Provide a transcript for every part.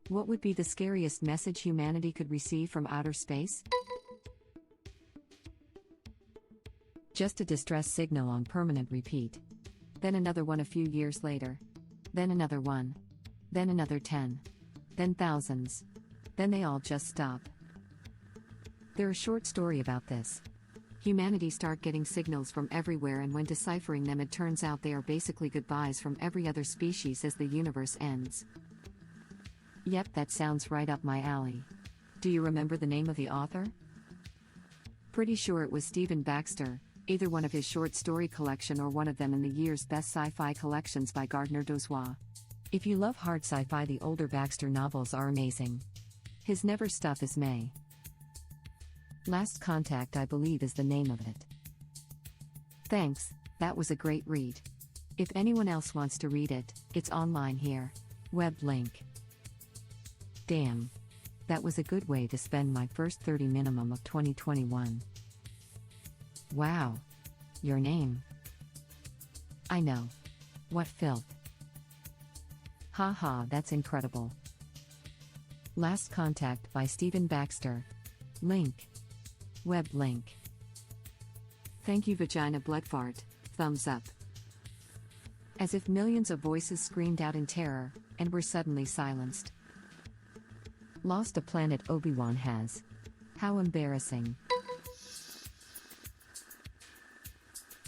What would be the scariest message humanity could receive from outer space? Just a distress signal on permanent repeat. Then another one a few years later. Then another one. Then another 10. Then thousands. Then they all just stop. There's a short story about this. Humanity start getting signals from everywhere, and when deciphering them it turns out they are basically goodbyes from every other species as the universe ends. Yep, that sounds right up my alley. Do you remember the name of the author? Pretty sure it was Stephen Baxter, either one of his short story collection or one of them in the year's best sci-fi collections by Gardner Dozois. If you love hard sci-fi, the older Baxter novels are amazing. His never stuff is May. Last Contact, I believe, is the name of it. Thanks, that was a great read. If anyone else wants to read it, it's online here. Web link. Damn. That was a good way to spend my first 30 minimum of 2021. Wow. Your name. I know. What filth. Haha, that's incredible. Last Contact by Stephen Baxter. Link. Web link. Thank you, Vagina Bloodfart. Thumbs up. As if millions of voices screamed out in terror, and were suddenly silenced. Lost a planet Obi-Wan has. How embarrassing.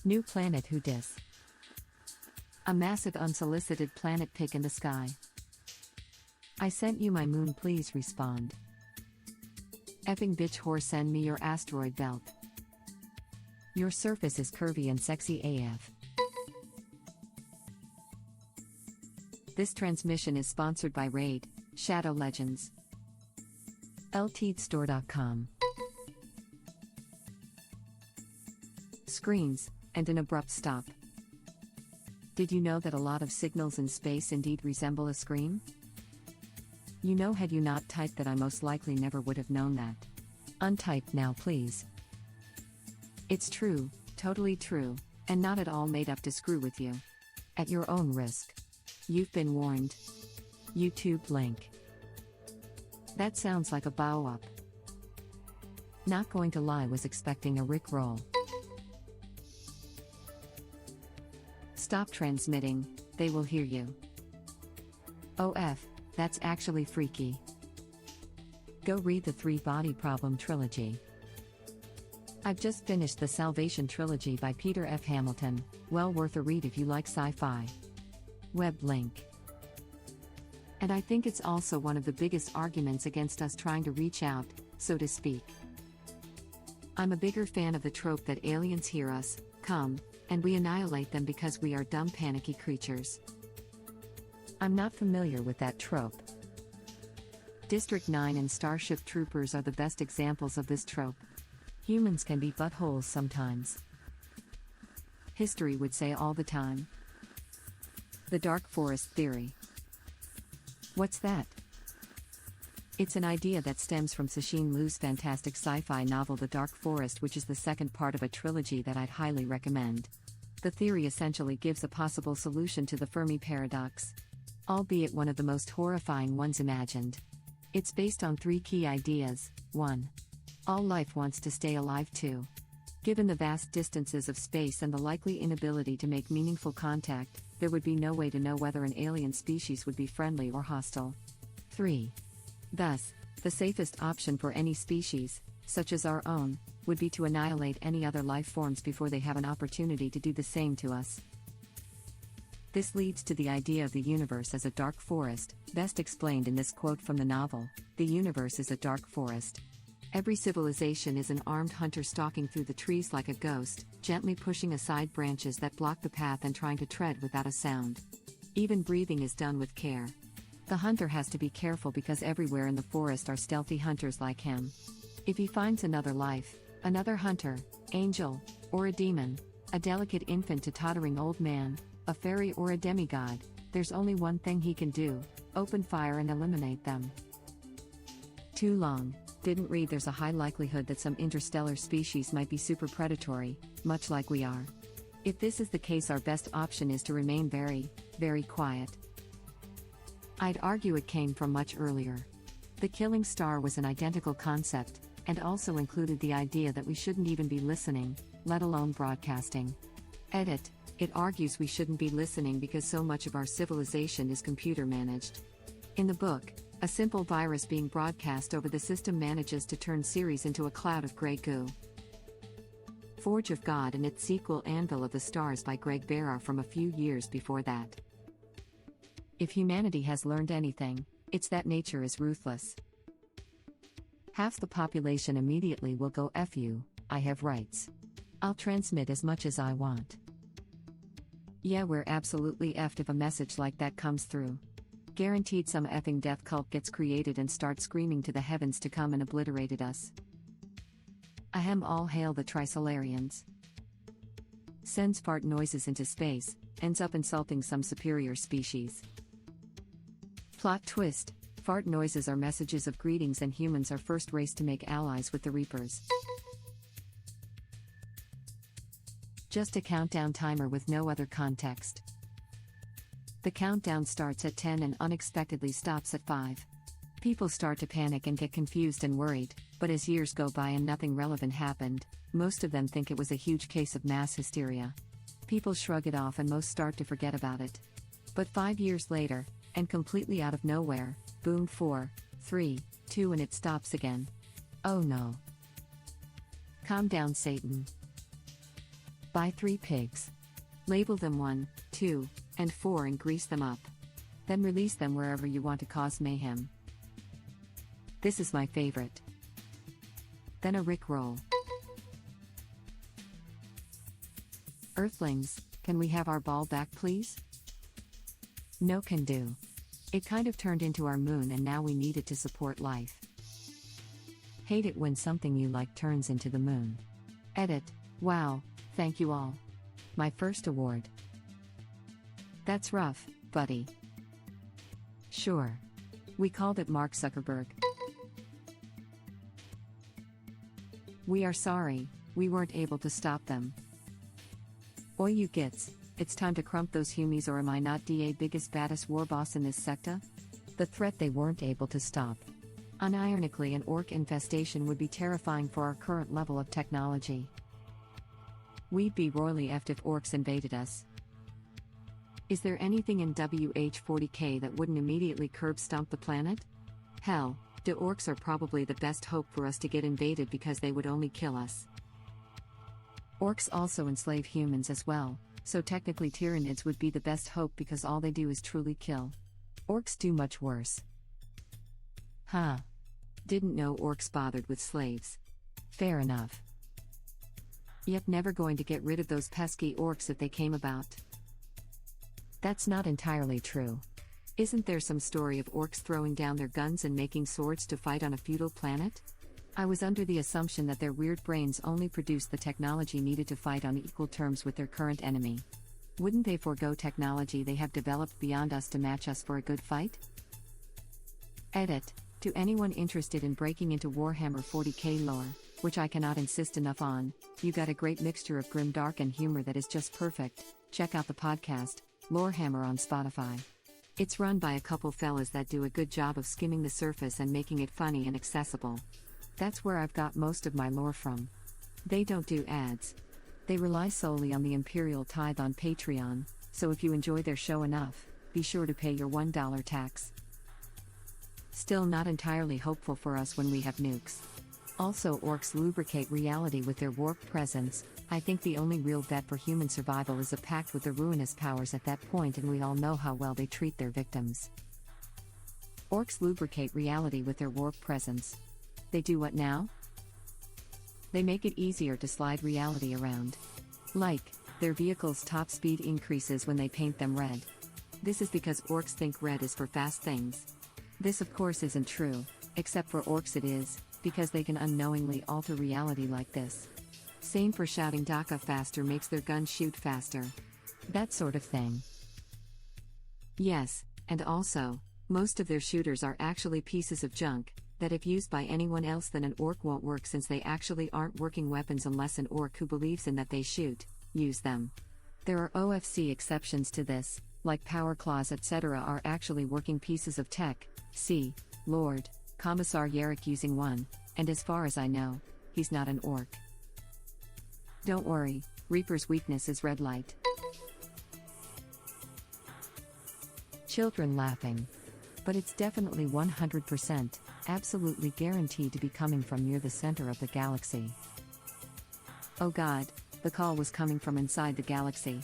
New planet who dis. A massive unsolicited planet pic in the sky. I sent you my moon, please respond. Effing bitch whore, send me your asteroid belt. Your surface is curvy and sexy AF. This transmission is sponsored by Raid, Shadow Legends. LTedstore.com. Screens, and an abrupt stop. Did you know that a lot of signals in space indeed resemble a scream? You know, had you not typed that, I most likely never would have known that. Untype now, please. It's true, totally true, and not at all made up to screw with you. At your own risk. You've been warned. YouTube link. That sounds like a bow up. Not going to lie, was expecting a Rick roll. Stop transmitting, they will hear you. OF, that's actually freaky. Go read the Three Body Problem trilogy. I've just finished the Salvation trilogy by Peter F. Hamilton, well worth a read if you like sci-fi. Web link. And I think it's also one of the biggest arguments against us trying to reach out, so to speak. I'm a bigger fan of the trope that aliens hear us, come, and we annihilate them because we are dumb, panicky creatures. I'm not familiar with that trope. District 9 and Starship Troopers are the best examples of this trope. Humans can be buttholes sometimes. History would say all the time. The Dark Forest Theory. What's that? It's an idea that stems from Cixin Liu's fantastic sci-fi novel The Dark Forest, which is the second part of a trilogy that I'd highly recommend. The theory essentially gives a possible solution to the Fermi paradox, albeit one of the most horrifying ones imagined. It's based on 3 key ideas. 1. All life wants to stay alive. 2. Given the vast distances of space and the likely inability to make meaningful contact, there would be no way to know whether an alien species would be friendly or hostile. 3. Thus, the safest option for any species, such as our own, would be to annihilate any other life forms before they have an opportunity to do the same to us. This leads to the idea of the universe as a dark forest, best explained in this quote from the novel: "The universe is a dark forest. Every civilization is an armed hunter stalking through the trees like a ghost, gently pushing aside branches that block the path and trying to tread without a sound. Even breathing is done with care. The hunter has to be careful because everywhere in the forest are stealthy hunters like him. If he finds another life, another hunter, angel, or a demon, a delicate infant, a tottering old man, a fairy or a demigod, there's only one thing he can do: open fire and eliminate them." Too long. Didn't read. There's a high likelihood that some interstellar species might be super predatory, much like we are. If this is the case, our best option is to remain very, very quiet. I'd argue it came from much earlier. The killing star was an identical concept, and also included the idea that we shouldn't even be listening, let alone broadcasting. Edit. It argues we shouldn't be listening because so much of our civilization is computer managed. In the book, a simple virus being broadcast over the system manages to turn Ceres into a cloud of grey goo. Forge of God and its sequel Anvil of the Stars by Greg Bear are from a few years before that. If humanity has learned anything, it's that nature is ruthless. Half the population immediately will go F you, I have rights. I'll transmit as much as I want. Yeah, we're absolutely effed if a message like that comes through. Guaranteed some effing death cult gets created and starts screaming to the heavens to come and obliterated us. Ahem, all hail the Trisolarians. Sends fart noises into space, ends up insulting some superior species. Plot twist, fart noises are messages of greetings and humans are first race to make allies with the Reapers. Just a countdown timer with no other context. The countdown starts at 10 and unexpectedly stops at 5. People start to panic and get confused and worried, but as years go by and nothing relevant happened, most of them think it was a huge case of mass hysteria. People shrug it off and most start to forget about it. But 5 years later, and completely out of nowhere, boom, 4, 3, 2 and it stops again. Oh no. Calm down, Satan. Buy 3 pigs. Label them 1, 2, and 4 and grease them up. Then release them wherever you want to cause mayhem. This is my favorite. Then a Rickroll. Earthlings, can we have our ball back please? No can do. It kind of turned into our moon and now we need it to support life. Hate it when something you like turns into the moon. Edit. Wow, thank you all. My first award. That's rough, buddy. Sure. We called it Mark Zuckerberg. We are sorry, we weren't able to stop them. Oi you gits, it's time to crump those humies or am I not the biggest baddest war boss in this sector? The threat they weren't able to stop. Unironically, an orc infestation would be terrifying for our current level of technology. We'd be royally effed if orcs invaded us. Is there anything in WH-40K that wouldn't immediately curb stomp the planet? Hell, the orcs are probably the best hope for us to get invaded because they would only kill us. Orcs also enslave humans as well, so technically Tyranids would be the best hope because all they do is truly kill. Orcs do much worse. Huh. Didn't know orcs bothered with slaves. Fair enough. Yep, never going to get rid of those pesky orcs if they came about. That's not entirely true. Isn't there some story of orcs throwing down their guns and making swords to fight on a feudal planet? I was under the assumption that their weird brains only produced the technology needed to fight on equal terms with their current enemy. Wouldn't they forego technology they have developed beyond us to match us for a good fight? Edit. To anyone interested in breaking into Warhammer 40k lore, which I cannot insist enough on, you got a great mixture of grimdark and humor that is just perfect. Check out the podcast, Lorehammer on Spotify. It's run by a couple fellas that do a good job of skimming the surface and making it funny and accessible. That's where I've got most of my lore from. They don't do ads. They rely solely on the Imperial Tithe on Patreon, so if you enjoy their show enough, be sure to pay your $1 tax. Still not entirely hopeful for us when we have nukes. Also, orcs lubricate reality with their warped presence. I think the only real bet for human survival is a pact with the ruinous powers at that point, and we all know how well they treat their victims. Orcs lubricate reality with their warped presence. They do what now? They make it easier to slide reality around. Like, their vehicles' top speed increases when they paint them red. This is because orcs think red is for fast things. This of course isn't true, except for orcs it is, because they can unknowingly alter reality like this. Same for shouting "Daka" faster makes their gun shoot faster. That sort of thing. Yes, and also, most of their shooters are actually pieces of junk, that if used by anyone else then an orc won't work, since they actually aren't working weapons unless an orc who believes in that they shoot, use them. There are OFC exceptions to this, like power claws etc. are actually working pieces of tech. See, Lord, Commissar Yarrick using one, and as far as I know, he's not an orc. Don't worry, Reaper's weakness is red light. Children laughing. But it's definitely 100%, absolutely guaranteed to be coming from near the center of the galaxy. Oh God, the call was coming from inside the galaxy.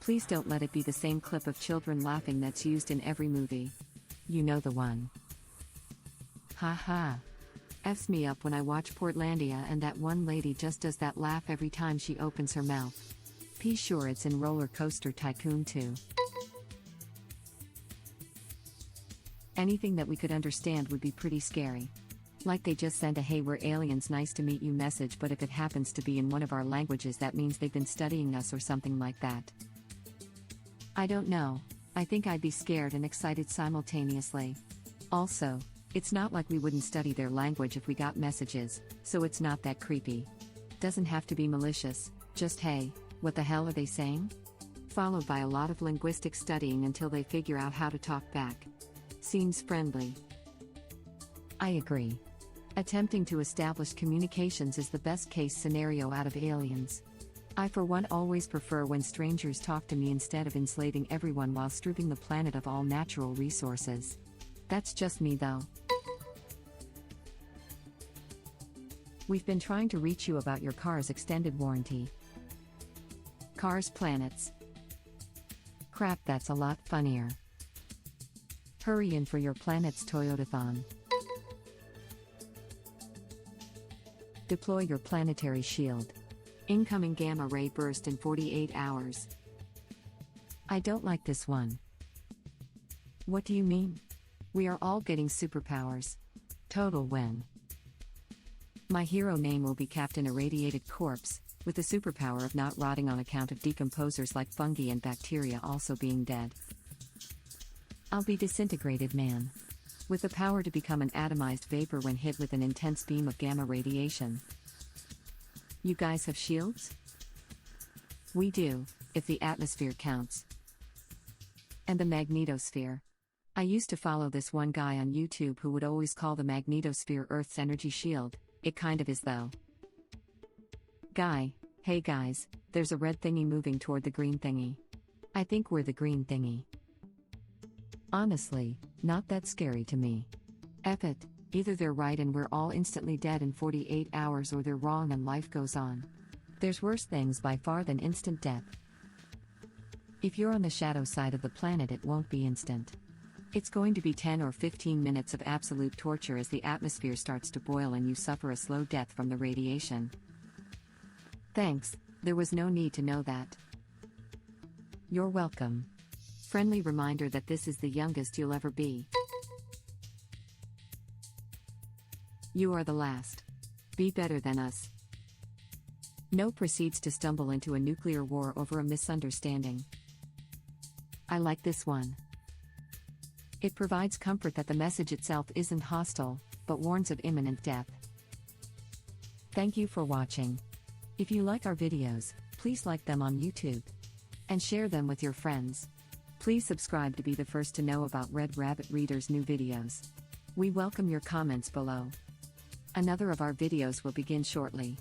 Please don't let it be the same clip of children laughing that's used in every movie. You know the one. Ha ha. F's me up when I watch Portlandia and that one lady just does that laugh every time she opens her mouth. Be sure it's in Roller Coaster Tycoon too. Anything that we could understand would be pretty scary. Like they just sent a "Hey, we're aliens, nice to meet you" message, but if it happens to be in one of our languages, that means they've been studying us or something like that. I don't know. I think I'd be scared and excited simultaneously. Also, it's not like we wouldn't study their language if we got messages, so it's not that creepy. Doesn't have to be malicious, just "Hey, what the hell are they saying?" Followed by a lot of linguistic studying until they figure out how to talk back. Seems friendly. I agree. Attempting to establish communications is the best case scenario out of aliens. I for one always prefer when strangers talk to me instead of enslaving everyone while stripping the planet of all natural resources. That's just me though. We've been trying to reach you about your car's extended warranty. Cars planets. Crap, that's a lot funnier. Hurry in for your planet's Toyotathon. Deploy your planetary shield. Incoming gamma ray burst in 48 hours. I don't like this one. What do you mean? We are all getting superpowers. Total when? My hero name will be Captain Irradiated Corpse, with the superpower of not rotting on account of decomposers like fungi and bacteria also being dead. I'll be Disintegrated Man, with the power to become an atomized vapor when hit with an intense beam of gamma radiation. You guys have shields? We do, if the atmosphere counts. And the magnetosphere. I used to follow this one guy on YouTube who would always call the magnetosphere Earth's energy shield. It kind of is though. Guy, hey guys, there's a red thingy moving toward the green thingy. I think we're the green thingy. Honestly, not that scary to me. F it, either they're right and we're all instantly dead in 48 hours, or they're wrong and life goes on. There's worse things by far than instant death. If you're on the shadow side of the planet, it won't be instant. It's going to be 10 or 15 minutes of absolute torture as the atmosphere starts to boil and you suffer a slow death from the radiation. Thanks, there was no need to know that. You're welcome. Friendly reminder that this is the youngest you'll ever be. You are the last. Be better than us. No proceeds to stumble into a nuclear war over a misunderstanding. I like this one. It provides comfort that the message itself isn't hostile, but warns of imminent death. Thank you for watching. If you like our videos, please like them on YouTube. And share them with your friends. Please subscribe to be the first to know about Red Rabbit Reader's new videos. We welcome your comments below. Another of our videos will begin shortly.